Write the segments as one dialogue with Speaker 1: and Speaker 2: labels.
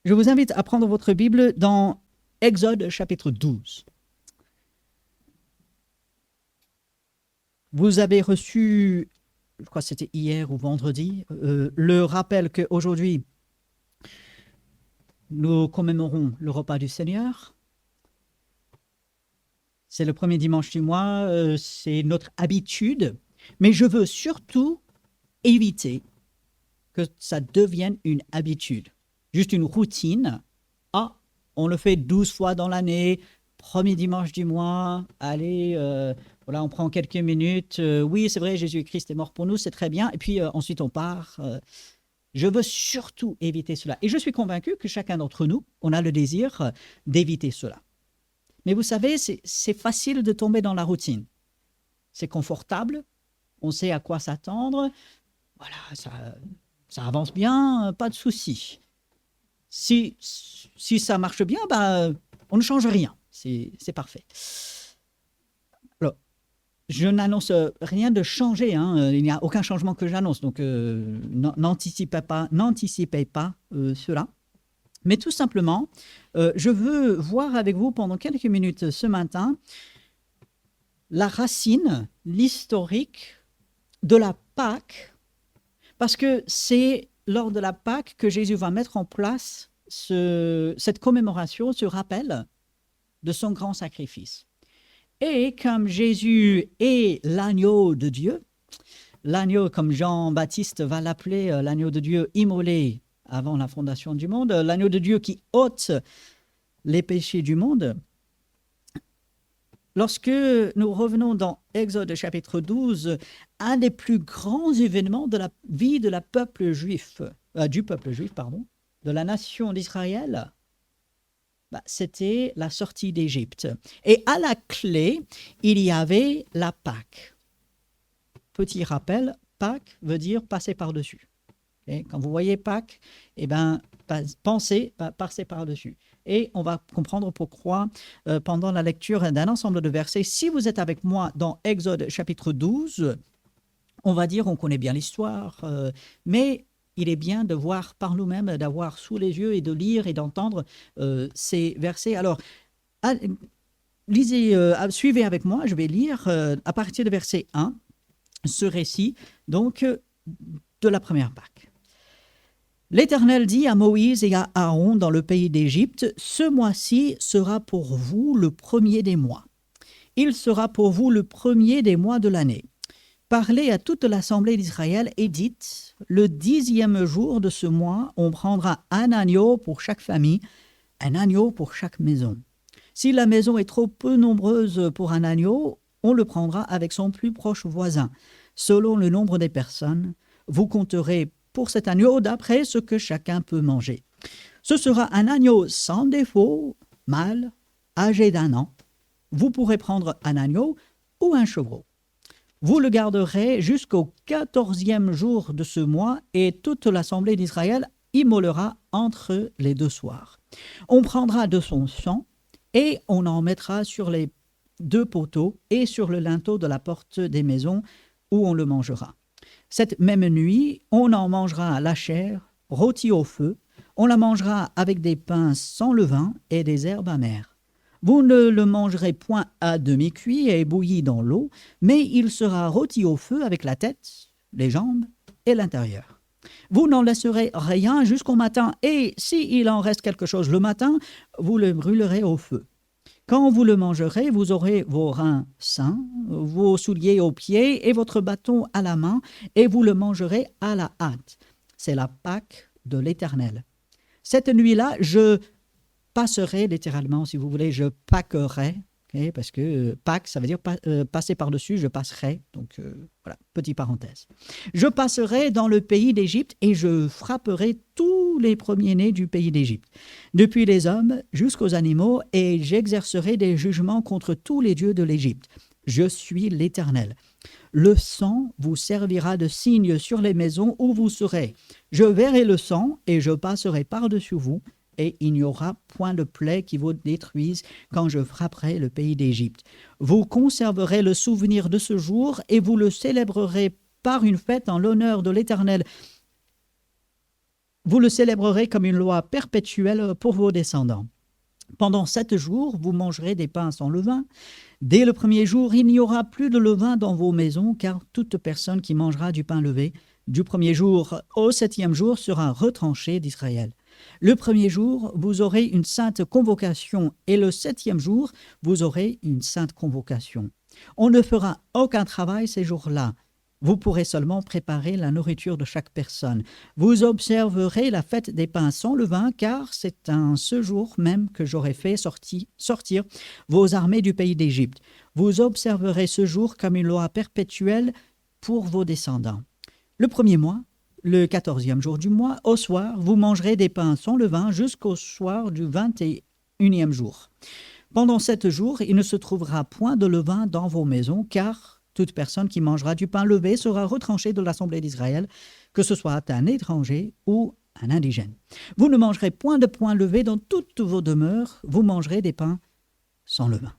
Speaker 1: Je vous invite à prendre votre Bible dans Exode chapitre 12. Vous avez reçu, je crois que c'était hier ou vendredi, le rappel qu'aujourd'hui, nous commémorons le repas du Seigneur. C'est le premier dimanche du mois, c'est notre habitude, mais je veux surtout éviter que ça devienne une habitude, juste une routine. Ah, on le fait 12 fois dans l'année, premier dimanche du mois, allez, voilà, on prend quelques minutes. Oui, c'est vrai, Jésus-Christ est mort pour nous, c'est très bien. Et puis ensuite, on part. Je veux surtout éviter cela. Et je suis convaincu que chacun d'entre nous, on a le désir d'éviter cela. Mais vous savez, c'est facile de tomber dans la routine. C'est confortable, on sait à quoi s'attendre. Voilà, ça avance bien, pas de souci. Si ça marche bien, on ne change rien. C'est parfait. Alors, je n'annonce rien de changé. Il n'y a aucun changement que j'annonce. Donc, n'anticipez pas cela. Mais tout simplement, je veux voir avec vous pendant quelques minutes ce matin la racine, l'historique de la Pâque, parce que c'est lors de la Pâque que Jésus va mettre en place cette commémoration, ce rappel de son grand sacrifice. Et comme Jésus est l'agneau de Dieu, l'agneau, comme Jean-Baptiste va l'appeler, l'agneau de Dieu immolé avant la fondation du monde, l'agneau de Dieu qui ôte les péchés du monde. Lorsque nous revenons dans Exode chapitre 12, un des plus grands événements de la vie du peuple juif, de la nation d'Israël, c'était la sortie d'Égypte. Et à la clé, il y avait la Pâque. Petit rappel, Pâque veut dire passer par-dessus. Et quand vous voyez Pâques, pensez passer par-dessus. Et on va comprendre pourquoi pendant la lecture d'un ensemble de versets. Si vous êtes avec moi dans Exode chapitre 12, on va dire, on connaît bien l'histoire, mais il est bien de voir par nous-mêmes, d'avoir sous les yeux et de lire et d'entendre ces versets. Alors, suivez avec moi, je vais lire à partir de verset 1, ce récit donc de la première Pâque. L'Éternel dit à Moïse et à Aaron dans le pays d'Égypte, « Ce mois-ci sera pour vous le premier des mois. Il sera pour vous le premier des mois de l'année. Parlez à toute l'assemblée d'Israël et dites, le 10e jour de ce mois, on prendra un agneau pour chaque famille, un agneau pour chaque maison. Si la maison est trop peu nombreuse pour un agneau, on le prendra avec son plus proche voisin. Selon le nombre des personnes, vous compterez pour cet agneau d'après ce que chacun peut manger. Ce sera un agneau sans défaut, mâle, âgé d'1 an. Vous pourrez prendre un agneau ou un chevreau. Vous le garderez jusqu'au 14e jour de ce mois et toute l'assemblée d'Israël immolera entre les 2 soirs. On prendra de son sang et on en mettra sur les 2 poteaux et sur le linteau de la porte des maisons où on le mangera. Cette même nuit, on en mangera la chair, rôtie au feu. On la mangera avec des pains sans levain et des herbes amères. Vous ne le mangerez point à demi-cuit et bouilli dans l'eau, mais il sera rôti au feu avec la tête, les jambes et l'intérieur. Vous n'en laisserez rien jusqu'au matin, et s'il en reste quelque chose le matin, vous le brûlerez au feu. Quand vous le mangerez, vous aurez vos reins sains, vos souliers aux pieds et votre bâton à la main, et vous le mangerez à la hâte. C'est la Pâque de l'Éternel. Cette nuit-là, je passerai, littéralement, si vous voulez, je pâquerai, okay, parce que Pâque, ça veut dire passer par-dessus, je passerai. Donc, voilà, petite parenthèse. Je passerai dans le pays d'Égypte et je frapperai tous les premiers-nés du pays d'Égypte, depuis les hommes jusqu'aux animaux, et j'exercerai des jugements contre tous les dieux de l'Égypte. Je suis l'Éternel. Le sang vous servira de signe sur les maisons où vous serez. Je verrai le sang et je passerai par-dessus vous, et il n'y aura point de plaie qui vous détruise quand je frapperai le pays d'Égypte. Vous conserverez le souvenir de ce jour et vous le célébrerez par une fête en l'honneur de l'Éternel. Vous le célébrerez comme une loi perpétuelle pour vos descendants. Pendant 7 jours, vous mangerez des pains sans levain. Dès le premier jour, il n'y aura plus de levain dans vos maisons, car toute personne qui mangera du pain levé du premier jour au 7e jour sera retranchée d'Israël. Le premier jour, vous aurez une sainte convocation, et le 7e jour, vous aurez une sainte convocation. On ne fera aucun travail ces jours-là. Vous pourrez seulement préparer la nourriture de chaque personne. Vous observerez la fête des pains sans levain, car c'est en ce jour même que j'aurai fait sortir vos armées du pays d'Égypte. Vous observerez ce jour comme une loi perpétuelle pour vos descendants. Le premier mois, le 14e jour du mois, au soir, vous mangerez des pains sans levain jusqu'au soir du 21e jour. Pendant 7 jours, il ne se trouvera point de levain dans vos maisons, car toute personne qui mangera du pain levé sera retranchée de l'assemblée d'Israël, que ce soit un étranger ou un indigène. Vous ne mangerez point de pain levé dans toutes vos demeures, vous mangerez des pains sans levain.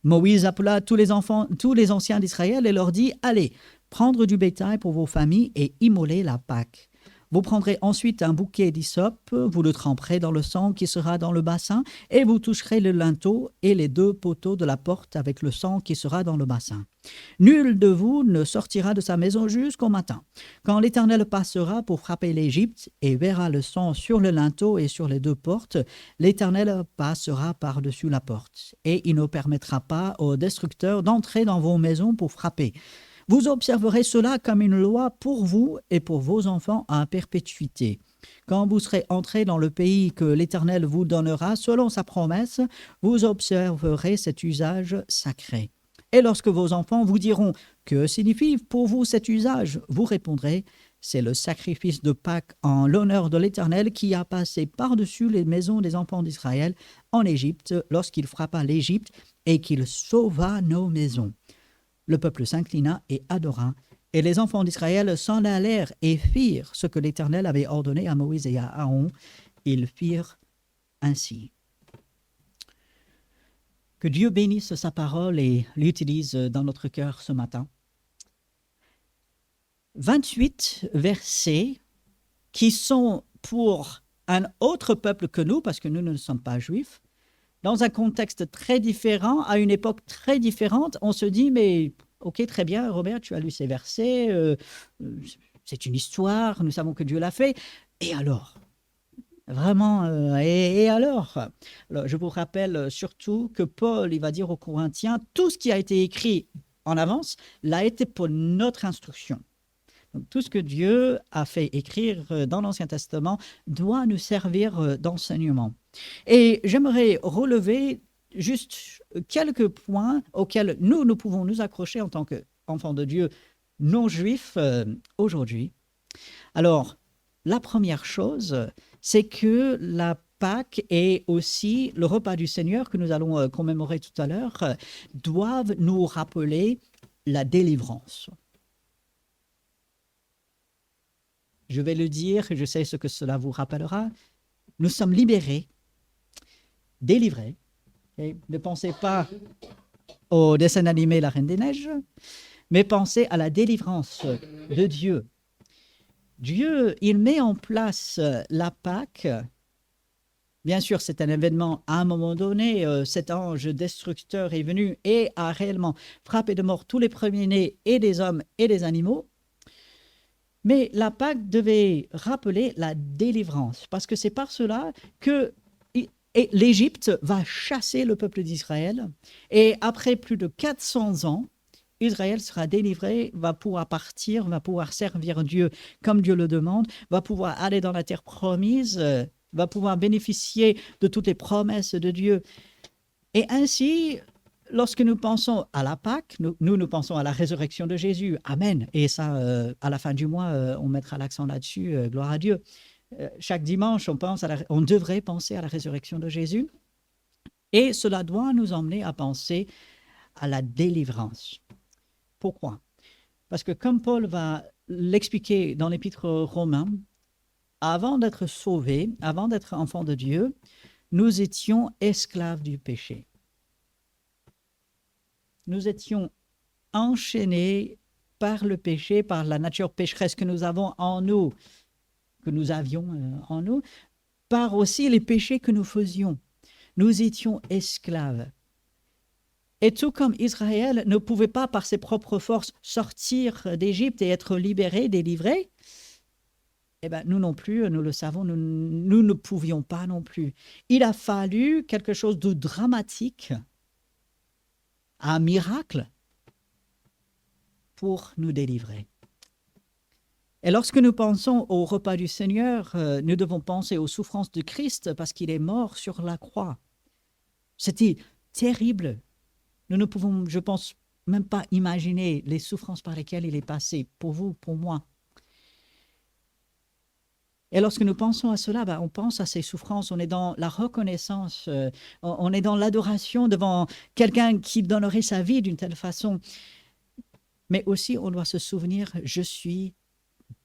Speaker 1: Moïse appela tous les anciens d'Israël et leur dit « Allez, prendre du bétail pour vos familles et immoler la Pâque. Vous prendrez ensuite un bouquet d'hysope, vous le tremperez dans le sang qui sera dans le bassin, et vous toucherez le linteau et les 2 poteaux de la porte avec le sang qui sera dans le bassin. Nul de vous ne sortira de sa maison jusqu'au matin. Quand l'Éternel passera pour frapper l'Égypte et verra le sang sur le linteau et sur les 2 portes, l'Éternel passera par-dessus la porte, et il ne permettra pas aux destructeurs d'entrer dans vos maisons pour frapper. Vous observerez cela comme une loi pour vous et pour vos enfants à perpétuité. Quand vous serez entrés dans le pays que l'Éternel vous donnera selon sa promesse, vous observerez cet usage sacré. Et lorsque vos enfants vous diront « Que signifie pour vous cet usage ?» vous répondrez « C'est le sacrifice de Pâques en l'honneur de l'Éternel qui a passé par-dessus les maisons des enfants d'Israël en Égypte lorsqu'il frappa l'Égypte et qu'il sauva nos maisons. » Le peuple s'inclina et adora, et les enfants d'Israël s'en allèrent et firent ce que l'Éternel avait ordonné à Moïse et à Aaron. Ils firent ainsi. Que Dieu bénisse sa parole et l'utilise dans notre cœur ce matin. 28 versets qui sont pour un autre peuple que nous, parce que nous ne sommes pas juifs, dans un contexte très différent, à une époque très différente. On se dit, mais ok, très bien, Robert, tu as lu ces versets, c'est une histoire, nous savons que Dieu l'a fait. Et alors ? Vraiment, et alors ? Alors, je vous rappelle surtout que Paul, il va dire aux Corinthiens, tout ce qui a été écrit en avance l'a été pour notre instruction. Donc, tout ce que Dieu a fait écrire dans l'Ancien Testament doit nous servir d'enseignement. Et j'aimerais relever juste quelques points auxquels nous pouvons nous accrocher en tant qu'enfants de Dieu non-juifs aujourd'hui. Alors, la première chose, c'est que la Pâques et aussi le repas du Seigneur que nous allons commémorer tout à l'heure doivent nous rappeler la délivrance. Je vais le dire, je sais ce que cela vous rappellera. Nous sommes libérés, délivrés. Okay? Ne pensez pas au dessin animé La Reine des Neiges, mais pensez à la délivrance de Dieu. Dieu, il met en place la Pâque. Bien sûr, c'est un événement à un moment donné. Cet ange destructeur est venu et a réellement frappé de mort tous les premiers-nés et des hommes et des animaux. Mais la Pâque devait rappeler la délivrance, parce que c'est par cela que l'Égypte va chasser le peuple d'Israël. Et après plus de 400 ans, Israël sera délivré, va pouvoir partir, va pouvoir servir Dieu comme Dieu le demande, va pouvoir aller dans la terre promise, va pouvoir bénéficier de toutes les promesses de Dieu. Et ainsi, lorsque nous pensons à la Pâque, nous pensons à la résurrection de Jésus. Amen. Et ça, à la fin du mois, on mettra l'accent là-dessus. Gloire à Dieu. Chaque dimanche, on devrait penser à la résurrection de Jésus. Et cela doit nous emmener à penser à la délivrance. Pourquoi ? Parce que comme Paul va l'expliquer dans l'Épître aux Romains, avant d'être sauvés, avant d'être enfants de Dieu, nous étions esclaves du péché. Nous étions enchaînés par le péché, par la nature pécheresse que nous avons en nous. que nous avions en nous, par aussi les péchés que nous faisions. Nous étions esclaves. Et tout comme Israël ne pouvait pas, par ses propres forces, sortir d'Égypte et être libéré, délivré, eh bien, nous non plus, nous le savons, nous ne pouvions pas non plus. Il a fallu quelque chose de dramatique, un miracle, pour nous délivrer. Et lorsque nous pensons au repas du Seigneur, nous devons penser aux souffrances de Christ parce qu'il est mort sur la croix. C'était terrible. Nous ne pouvons, je pense, même pas imaginer les souffrances par lesquelles il est passé, pour vous, pour moi. Et lorsque nous pensons à cela, on pense à ces souffrances, on est dans la reconnaissance, on est dans l'adoration devant quelqu'un qui donnerait sa vie d'une telle façon. Mais aussi, on doit se souvenir, je suis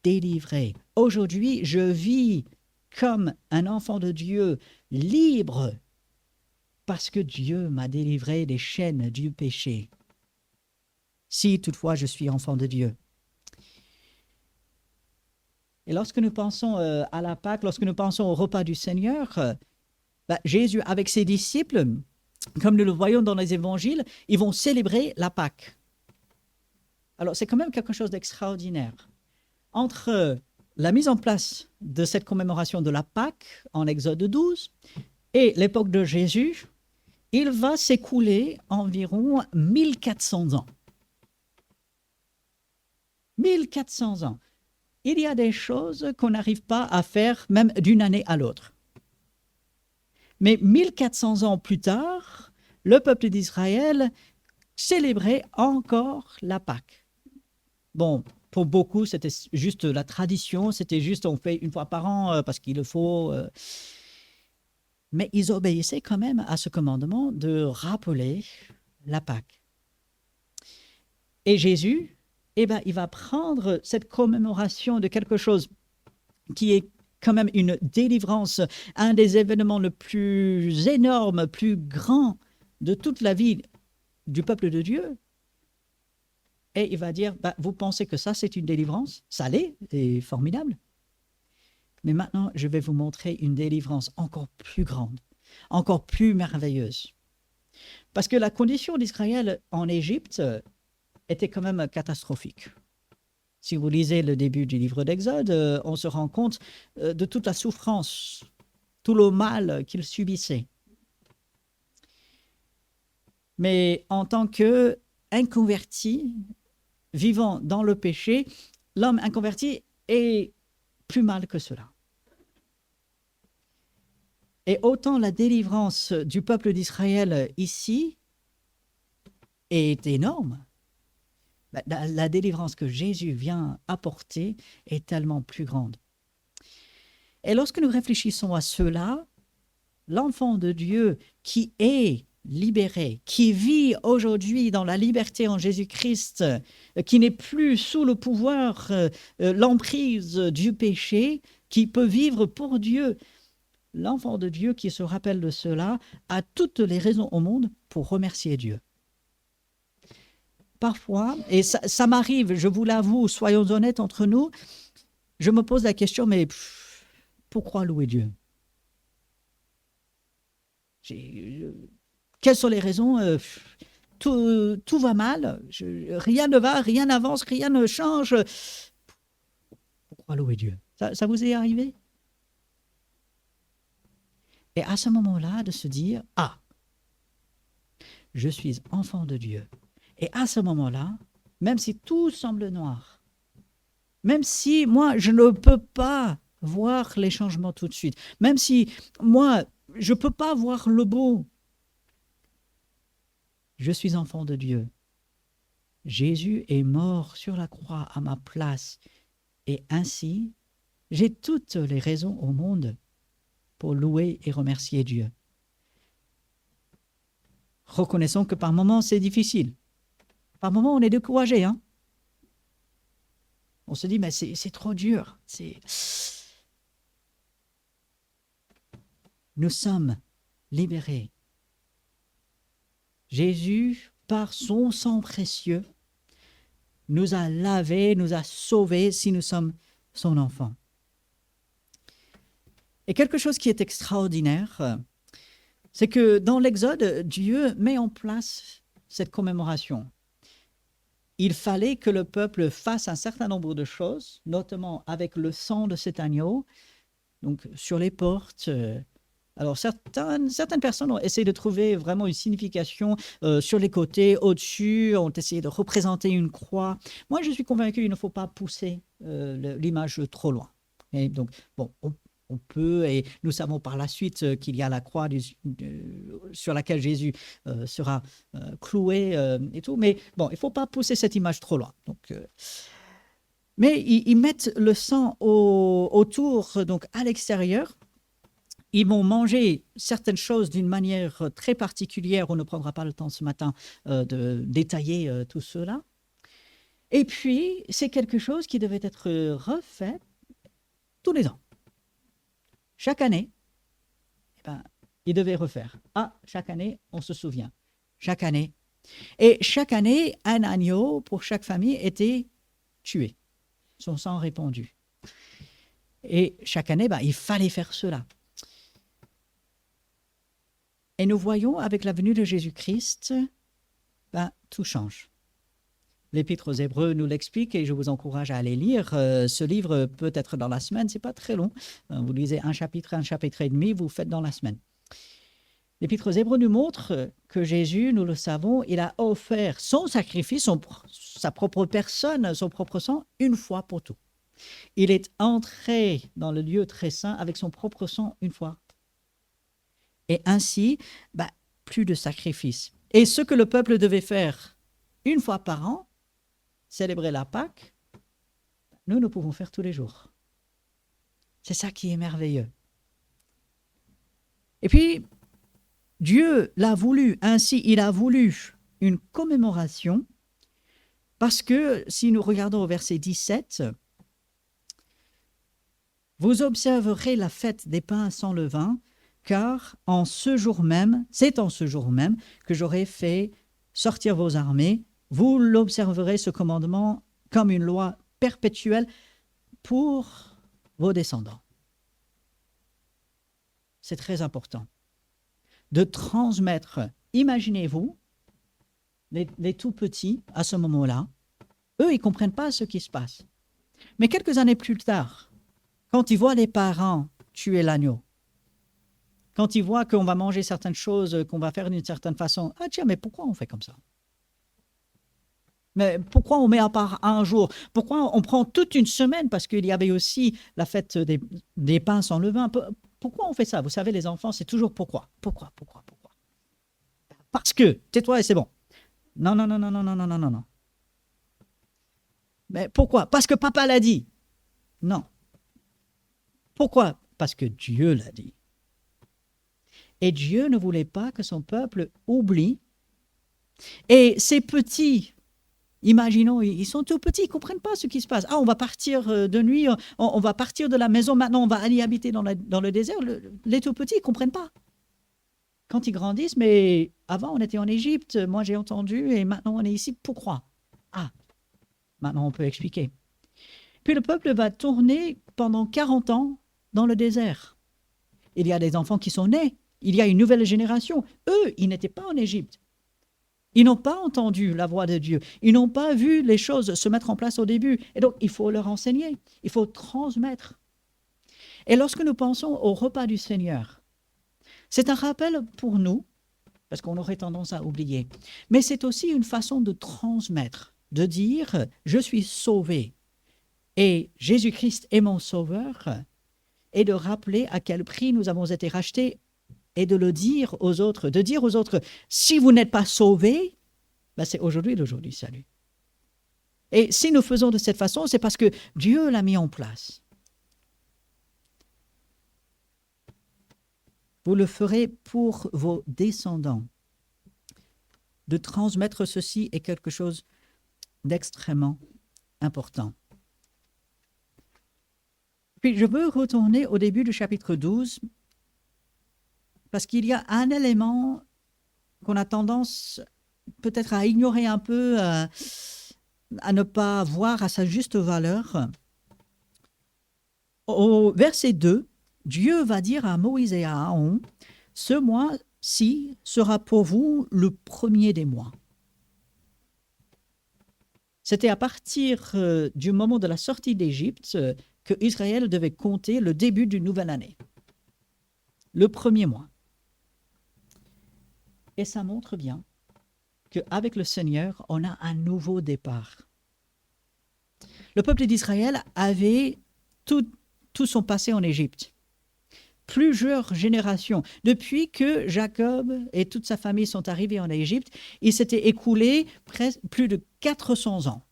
Speaker 1: délivré. Aujourd'hui, je vis comme un enfant de Dieu, libre, parce que Dieu m'a délivré des chaînes du péché. Si toutefois je suis enfant de Dieu. Et lorsque nous pensons à la Pâque, lorsque nous pensons au repas du Seigneur, Jésus avec ses disciples, comme nous le voyons dans les évangiles, ils vont célébrer la Pâque. Alors c'est quand même quelque chose d'extraordinaire. Entre la mise en place de cette commémoration de la Pâque en Exode 12 et l'époque de Jésus, il va s'écouler environ 1400 ans. 1400 ans. Il y a des choses qu'on n'arrive pas à faire même d'une année à l'autre. Mais 1400 ans plus tard, le peuple d'Israël célébrait encore la Pâque. Bon, pour beaucoup, c'était juste la tradition, c'était juste on fait une fois par an parce qu'il le faut. Mais ils obéissaient quand même à ce commandement de rappeler la Pâque. Et Jésus, il va prendre cette commémoration de quelque chose qui est quand même une délivrance, un des événements le plus énorme, plus grand de toute la vie du peuple de Dieu. Et il va dire, vous pensez que ça, c'est une délivrance? Ça l'est, c'est formidable. Mais maintenant, je vais vous montrer une délivrance encore plus grande, encore plus merveilleuse. Parce que la condition d'Israël en Égypte était quand même catastrophique. Si vous lisez le début du livre d'Exode, on se rend compte de toute la souffrance, tout le mal qu'ils subissaient. Mais en tant qu'inconverti, vivant dans le péché, l'homme inconverti est plus mal que cela. Et autant la délivrance du peuple d'Israël ici est énorme, la délivrance que Jésus vient apporter est tellement plus grande. Et lorsque nous réfléchissons à cela, l'enfant de Dieu qui est libéré, qui vit aujourd'hui dans la liberté en Jésus-Christ, qui n'est plus sous le pouvoir, l'emprise du péché, qui peut vivre pour Dieu, l'enfant de Dieu qui se rappelle de cela a toutes les raisons au monde pour remercier Dieu. Parfois, et ça m'arrive, je vous l'avoue, soyons honnêtes entre nous, je me pose la question, mais pourquoi louer Dieu? Quelles sont les raisons? Tout va mal, rien ne va, rien n'avance, rien ne change. Pourquoi louer Dieu? Ça vous est arrivé? Et à ce moment-là, de se dire, je suis enfant de Dieu. Et à ce moment-là, même si tout semble noir, même si moi, je ne peux pas voir les changements tout de suite, même si moi, je ne peux pas voir le beau, je suis enfant de Dieu. Jésus est mort sur la croix à ma place. Et ainsi, j'ai toutes les raisons au monde pour louer et remercier Dieu. Reconnaissons que par moments, c'est difficile. Par moments, on est découragé. On se dit, mais c'est trop dur. Nous sommes libérés. Jésus, par son sang précieux, nous a lavés, nous a sauvés si nous sommes son enfant. Et quelque chose qui est extraordinaire, c'est que dans l'Exode, Dieu met en place cette commémoration. Il fallait que le peuple fasse un certain nombre de choses, notamment avec le sang de cet agneau, donc sur les portes. Alors certaines personnes ont essayé de trouver vraiment une signification sur les côtés, au-dessus, ont essayé de représenter une croix. Moi, je suis convaincu qu'il ne faut pas pousser l'image trop loin. Et donc, bon, on peut, et nous savons par la suite qu'il y a la croix sur laquelle Jésus sera cloué et tout, mais bon, il ne faut pas pousser cette image trop loin. Donc, mais ils mettent le sang autour, donc à l'extérieur. Ils vont manger certaines choses d'une manière très particulière. On ne prendra pas le temps ce matin de détailler tout cela. Et puis, c'est quelque chose qui devait être refait tous les ans. Chaque année, ils devaient refaire. Chaque année, on se souvient. Chaque année. Et chaque année, un agneau pour chaque famille était tué. Son sang répandu. Et chaque année, il fallait faire cela. Et nous voyons avec la venue de Jésus-Christ, tout change. L'Épître aux Hébreux nous l'explique et je vous encourage à aller lire. Ce livre peut être dans la semaine, ce n'est pas très long. Vous lisez un chapitre et demi, vous faites dans la semaine. L'Épître aux Hébreux nous montre que Jésus, nous le savons, il a offert son sacrifice, sa propre personne, son propre sang, une fois pour tout. Il est entré dans le lieu très saint avec son propre sang une fois. Et ainsi, plus de sacrifice. Et ce que le peuple devait faire une fois par an, célébrer la Pâque, nous pouvons faire tous les jours. C'est ça qui est merveilleux. Et puis, Dieu l'a voulu, ainsi il a voulu une commémoration, parce que si nous regardons au verset 17, « Vous observerez la fête des pains sans levain, car c'est en ce jour même que j'aurai fait sortir vos armées. Vous l'observerez, ce commandement, comme une loi perpétuelle pour vos descendants. » C'est très important de transmettre. Imaginez-vous, les tout petits, à ce moment-là, eux, ils ne comprennent pas ce qui se passe. Mais quelques années plus tard, quand ils voient les parents tuer l'agneau, quand ils voient qu'on va manger certaines choses, qu'on va faire d'une certaine façon, tiens, mais pourquoi on fait comme ça? Mais pourquoi on met à part un jour? Pourquoi on prend toute une semaine? Parce qu'il y avait aussi la fête des pains sans levain. Pourquoi on fait ça? Vous savez, les enfants, c'est toujours pourquoi. Pourquoi? Parce que, tais-toi et c'est bon. Non. Mais pourquoi? Parce que papa l'a dit. Non. Pourquoi? Parce que Dieu l'a dit. Et Dieu ne voulait pas que son peuple oublie. Et ces petits, imaginons, ils sont tout petits, ils ne comprennent pas ce qui se passe. On va partir de nuit, on va partir de la maison, maintenant on va aller habiter dans le désert. Les tout petits, ils ne comprennent pas. Quand ils grandissent, mais avant on était en Égypte, moi j'ai entendu, et maintenant on est ici, pourquoi? Maintenant on peut expliquer. Puis le peuple va tourner pendant 40 ans dans le désert. Il y a des enfants qui sont nés, il y a une nouvelle génération. Eux, ils n'étaient pas en Égypte. Ils n'ont pas entendu la voix de Dieu. Ils n'ont pas vu les choses se mettre en place au début. Et donc, il faut leur enseigner. Il faut transmettre. Et lorsque nous pensons au repas du Seigneur, c'est un rappel pour nous, parce qu'on aurait tendance à oublier, mais c'est aussi une façon de transmettre, de dire « je suis sauvé et Jésus-Christ est mon sauveur » et de rappeler à quel prix nous avons été rachetés et de le dire aux autres, si vous n'êtes pas sauvés, c'est aujourd'hui le jour du salut. Et si nous faisons de cette façon, c'est parce que Dieu l'a mis en place. Vous le ferez pour vos descendants. De transmettre ceci est quelque chose d'extrêmement important. Puis je veux retourner au début du chapitre 12, parce qu'il y a un élément qu'on a tendance peut-être à ignorer un peu, à ne pas voir à sa juste valeur. Au verset 2, Dieu va dire à Moïse et à Aaron, ce mois-ci sera pour vous le premier des mois. C'était à partir du moment de la sortie d'Égypte que Israël devait compter le début d'une nouvelle année. Le premier mois. Et ça montre bien qu'avec le Seigneur, on a un nouveau départ. Le peuple d'Israël avait tout son passé en Égypte. Plusieurs générations. Depuis que Jacob et toute sa famille sont arrivés en Égypte, il s'était écoulé plus de 400 ans.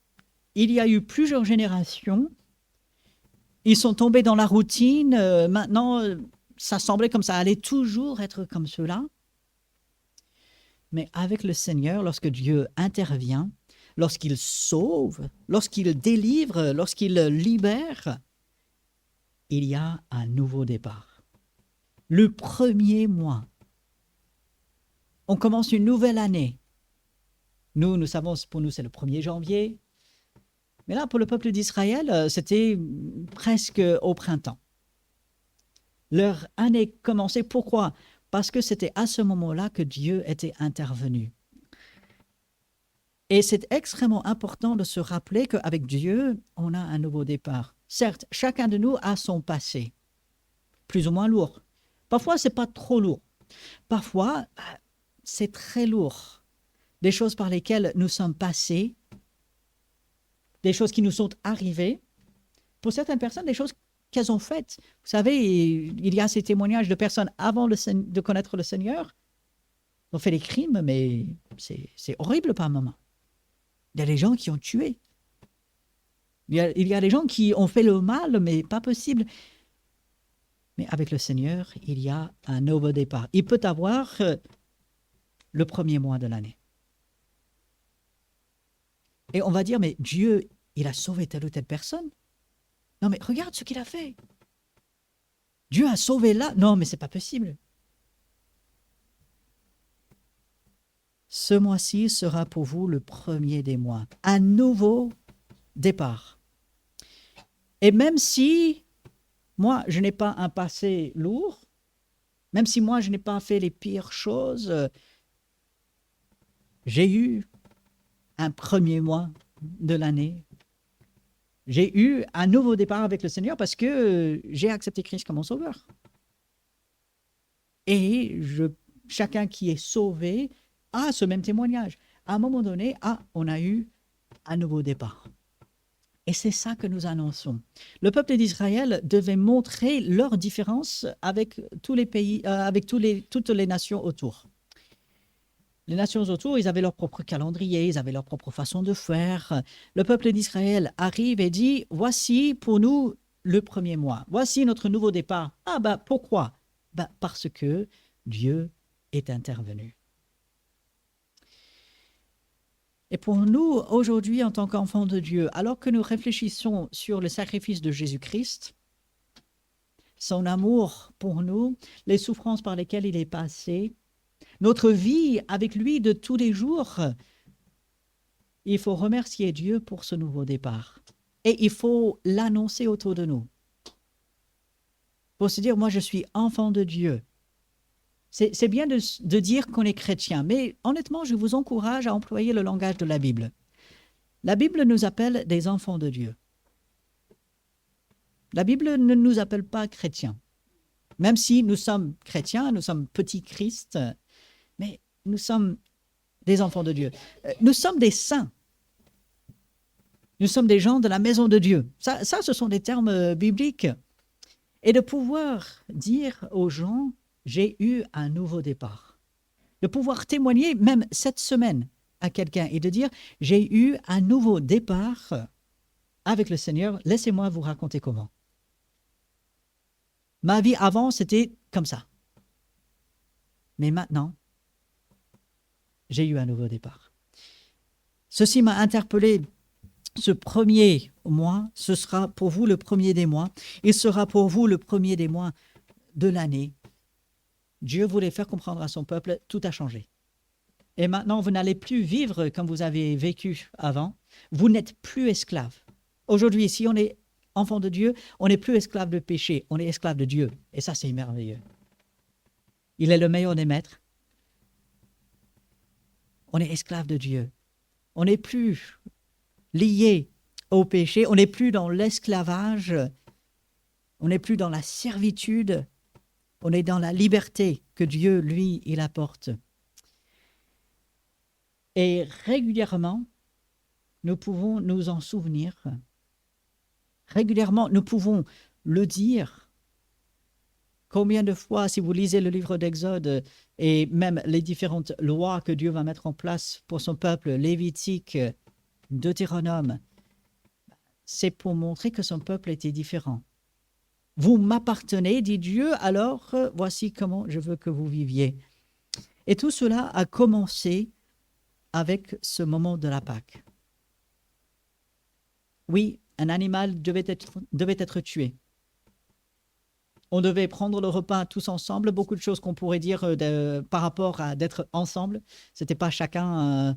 Speaker 1: Il y a eu plusieurs générations. Ils sont tombés dans la routine. Maintenant, ça semblait comme ça allait toujours être comme cela. Mais avec le Seigneur, lorsque Dieu intervient, lorsqu'il sauve, lorsqu'il délivre, lorsqu'il libère, il y a un nouveau départ. Le premier mois. On commence une nouvelle année. Nous savons, pour nous, c'est le 1er janvier. Mais là, pour le peuple d'Israël, c'était presque au printemps. Leur année commençait. Pourquoi? Parce que c'était à ce moment-là que Dieu était intervenu. Et c'est extrêmement important de se rappeler qu'avec Dieu, on a un nouveau départ. Certes, chacun de nous a son passé, plus ou moins lourd. Parfois, ce n'est pas trop lourd. Parfois, c'est très lourd. Des choses par lesquelles nous sommes passés, des choses qui nous sont arrivées. Pour certaines personnes, des choses qu'elles ont faites. Vous savez, il y a ces témoignages de personnes avant de connaître le Seigneur. Ils ont fait des crimes, mais c'est horrible par moments. Il y a des gens qui ont tué. Il y a des gens qui ont fait le mal, mais pas possible. Mais avec le Seigneur, il y a un nouveau départ. Il peut avoir le premier mois de l'année. Et on va dire, mais Dieu, il a sauvé telle ou telle personne. Non, mais regarde ce qu'il a fait. Dieu a sauvé là. Non, mais ce n'est pas possible. Ce mois-ci sera pour vous le premier des mois. Un nouveau départ. Et même si moi, je n'ai pas un passé lourd, même si moi, je n'ai pas fait les pires choses, j'ai eu un premier mois de l'année. J'ai eu un nouveau départ avec le Seigneur parce que j'ai accepté Christ comme mon sauveur. Et chacun qui est sauvé a ce même témoignage. À un moment donné, on a eu un nouveau départ. Et c'est ça que nous annonçons. Le peuple d'Israël devait montrer leur différence avec tous les pays, avec toutes les nations autour. Les nations autour, ils avaient leur propre calendrier, ils avaient leur propre façon de faire. Le peuple d'Israël arrive et dit, voici pour nous le premier mois. Voici notre nouveau départ. Pourquoi? Parce que Dieu est intervenu. Et pour nous, aujourd'hui, en tant qu'enfants de Dieu, alors que nous réfléchissons sur le sacrifice de Jésus-Christ, son amour pour nous, les souffrances par lesquelles il est passé, notre vie avec lui de tous les jours, il faut remercier Dieu pour ce nouveau départ. Et il faut l'annoncer autour de nous. Pour se dire, moi je suis enfant de Dieu. C'est bien de dire qu'on est chrétien, mais honnêtement, je vous encourage à employer le langage de la Bible. La Bible nous appelle des enfants de Dieu. La Bible ne nous appelle pas chrétiens. Même si nous sommes chrétiens, nous sommes petits Christ, mais nous sommes des enfants de Dieu. Nous sommes des saints. Nous sommes des gens de la maison de Dieu. Ça, ce sont des termes bibliques. Et de pouvoir dire aux gens, j'ai eu un nouveau départ. De pouvoir témoigner même cette semaine à quelqu'un et de dire, j'ai eu un nouveau départ avec le Seigneur. Laissez-moi vous raconter comment. Ma vie avant, c'était comme ça. Mais maintenant, j'ai eu un nouveau départ. Ceci m'a interpellé. Ce premier mois, ce sera pour vous le premier des mois. Il sera pour vous le premier des mois de l'année. Dieu voulait faire comprendre à son peuple, tout a changé. Et maintenant, vous n'allez plus vivre comme vous avez vécu avant. Vous n'êtes plus esclave. Aujourd'hui, si on est enfant de Dieu, on n'est plus esclave de péché, on est esclave de Dieu. Et ça, c'est merveilleux. Il est le meilleur des maîtres. On est esclave de Dieu. On n'est plus lié au péché, on n'est plus dans l'esclavage, on n'est plus dans la servitude, on est dans la liberté que Dieu, lui, il apporte. Et régulièrement, nous pouvons nous en souvenir. Régulièrement, nous pouvons le dire. Combien de fois, si vous lisez le livre d'Exode et même les différentes lois que Dieu va mettre en place pour son peuple, Lévitique, Deutéronome, c'est pour montrer que son peuple était différent. Vous m'appartenez, dit Dieu, alors voici comment je veux que vous viviez. Et tout cela a commencé avec ce moment de la Pâque. Oui, un animal devait être tué. On devait prendre le repas tous ensemble. Beaucoup de choses qu'on pourrait dire par rapport à d'être ensemble. C'était pas chacun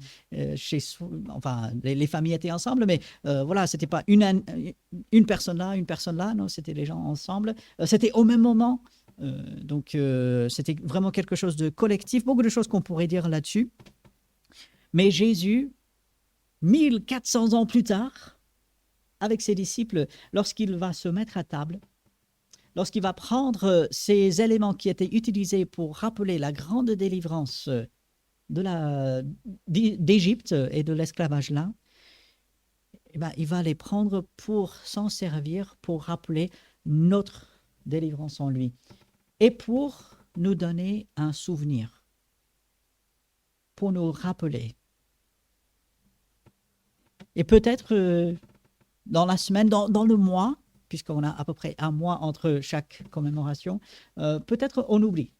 Speaker 1: chez soi. Enfin, les familles étaient ensemble, mais voilà, c'était pas une personne là, une personne là. Non, c'était les gens ensemble. C'était au même moment. Donc, c'était vraiment quelque chose de collectif. Beaucoup de choses qu'on pourrait dire là-dessus. Mais Jésus, 1400 ans plus tard, avec ses disciples, lorsqu'il va se mettre à table, lorsqu'il va prendre ces éléments qui étaient utilisés pour rappeler la grande délivrance d'Égypte et de l'esclavage là, eh ben, il va les prendre pour s'en servir, pour rappeler notre délivrance en lui et pour nous donner un souvenir, pour nous rappeler. Et peut-être dans la semaine, dans le mois, puisqu'on a à peu près un mois entre chaque commémoration, peut-être on oublie.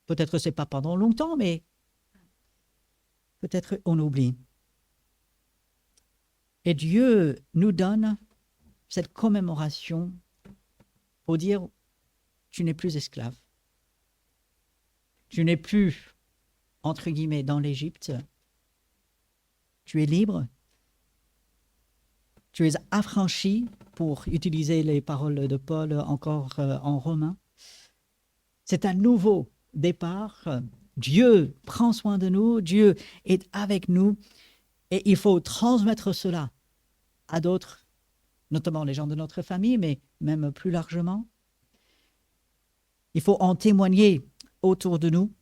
Speaker 1: Peut-être ce n'est pas pendant longtemps, mais peut-être on oublie. Et Dieu nous donne cette commémoration pour dire, tu n'es plus esclave. Tu n'es plus, entre guillemets, dans l'Égypte. Tu es libre. Tu es affranchi, pour utiliser les paroles de Paul encore en romain. C'est un nouveau départ. Dieu prend soin de nous, Dieu est avec nous, et il faut transmettre cela à d'autres, notamment les gens de notre famille, mais même plus largement. Il faut en témoigner autour de nous.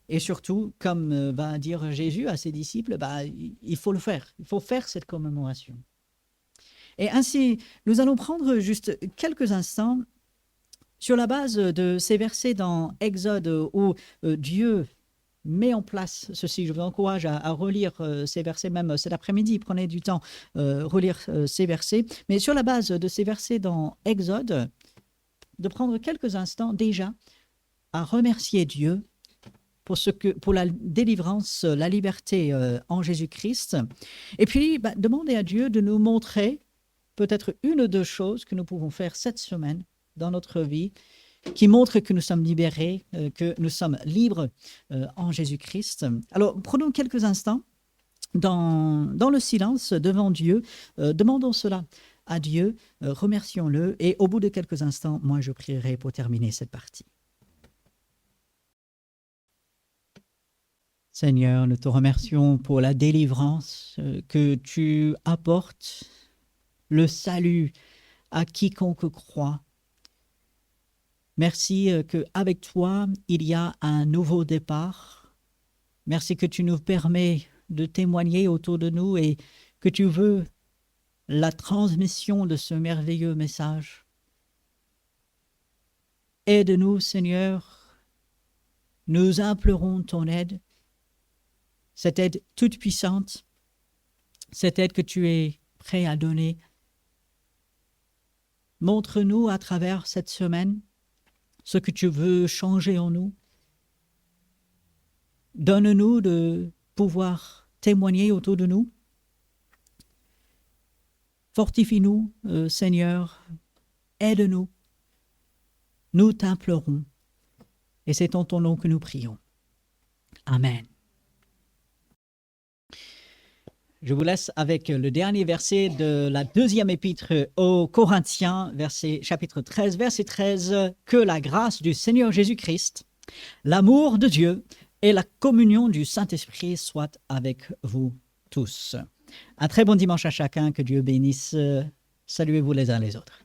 Speaker 1: Et surtout, comme va dire Jésus à ses disciples, il faut le faire. Il faut faire cette commémoration. Et ainsi, nous allons prendre juste quelques instants sur la base de ces versets dans Exode où Dieu met en place ceci. Je vous encourage à relire ces versets, même cet après-midi, prenez du temps, relire ces versets. Mais sur la base de ces versets dans Exode, de prendre quelques instants déjà à remercier Dieu pour la délivrance, la liberté en Jésus-Christ. Et puis, demander à Dieu de nous montrer peut-être une ou deux choses que nous pouvons faire cette semaine dans notre vie qui montrent que nous sommes libérés, que nous sommes libres en Jésus-Christ. Alors, prenons quelques instants dans le silence devant Dieu. Demandons cela à Dieu, remercions-le et au bout de quelques instants, moi je prierai pour terminer cette partie. Seigneur, nous te remercions pour la délivrance que tu apportes, le salut à quiconque croit. Merci qu'avec toi, il y a un nouveau départ. Merci que tu nous permets de témoigner autour de nous et que tu veux la transmission de ce merveilleux message. Aide-nous, Seigneur. Nous implorons ton aide. Cette aide toute puissante, cette aide que tu es prêt à donner. Montre-nous à travers cette semaine ce que tu veux changer en nous. Donne-nous de pouvoir témoigner autour de nous. Fortifie-nous, Seigneur. Aide-nous. Nous t'implorons. Et c'est en ton nom que nous prions. Amen. Je vous laisse avec le dernier verset de la deuxième épître aux Corinthiens, chapitre 13, verset 13. Que la grâce du Seigneur Jésus-Christ, l'amour de Dieu et la communion du Saint-Esprit soient avec vous tous. Un très bon dimanche à chacun, que Dieu bénisse. Saluez-vous les uns les autres.